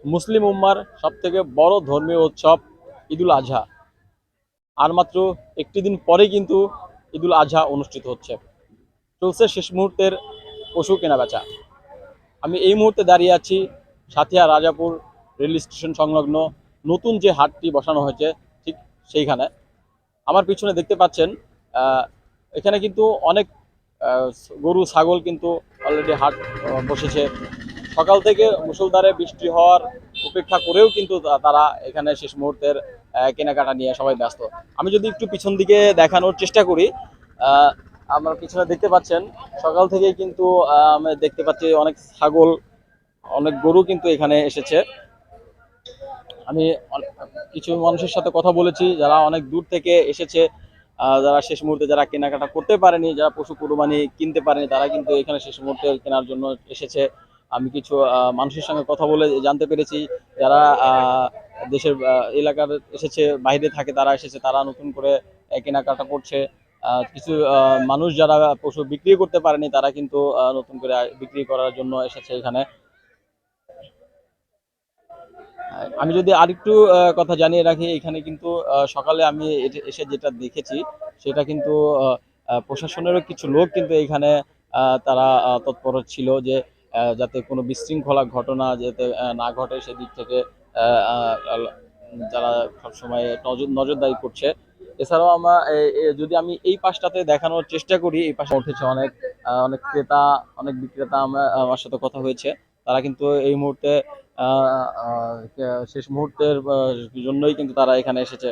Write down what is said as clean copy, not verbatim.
মুসলিম উম্মার সবথেকে বড় ধর্মীয় উৎসব ঈদুল আজহা। আর মাত্র একটি দিন পরে কিন্তু ঈদুল আজহা অনুষ্ঠিত হচ্ছে। চলছে শেষ মুহূর্তের পশু কেনাবেচা। আমি এই মুহূর্তে দাঁড়িয়ে আছি সাথিয়া রাজাপুর রেল স্টেশন সংলগ্ন নতুন যে হাটটি বসানো হয়েছে ঠিক সেইখানে। আমার পিছনে দেখতে পাচ্ছেন এখানে কিন্তু অনেক আহ, গরু ছাগল কিন্তু অলরেডি হাট বসেছে। সকাল থেকে মুষলধারে বৃষ্টি হওয়ার উপেক্ষা করেও কিন্তু তারা এখানে শেষ মুহূর্তের কেনাকাটা নিয়ে সবাই ব্যস্ত। আমি যদি একটু পিছন দিকে দেখানোর চেষ্টা করি, আহ, আমার পিছনে দেখতে পাচ্ছেন সকাল থেকেই কিন্তু আমি দেখতে পাচ্ছি অনেক ছাগল, অনেক গরু কিন্তু এখানে এসেছে। আমি কিছু মানুষের সাথে কথা বলেছি যারা অনেক দূর থেকে এসেছে, যারা শেষ মুহূর্তে যারা কেনাকাটা করতে পারেনি, যারা পশু কুরবানি কিনতে পারেনি, তারা কিন্তু এখানে শেষ মুহূর্তে কেনার জন্য এসেছে। আমি কিছু মানুষের সঙ্গে কথা বলে জানতে পেরেছি যারা দেশের এলাকার এসেছে, বাইরে থাকে, তারা এসেছে, তারা নতুন করে কেনাকাটা করছে। কিছু মানুষ যারা পশু বিক্রি করতে পারেনি তারা কিন্তু নতুন করে বিক্রি করার জন্য এসেছে এখানে। আমি যদি আরেকটু কথা জানিয়ে রাখি, এখানে কিন্তু সকালে আমি এসে যেটা দেখেছি সেটা কিন্তু প্রশাসনেরও কিছু লোক কিন্তু এখানে তারা তৎপর ছিল যে যাতে কোনো বিশৃঙ্খলা ঘটনা যাতে না ঘটে সেদিক থেকে আহ, আহ, যারা সবসময় নজরদারি করছে। এছাড়াও আমরা যদি আমি এই পাশটাতে দেখানোর চেষ্টা করি, এই পাশে উঠেছে অনেক অনেক ক্রেতা, অনেক বিক্রেতা আমার সাথে কথা হয়েছে। তারা কিন্তু এই মুহূর্তে শেষ মুহূর্তের জন্যই কিন্তু তারা এখানে এসেছে।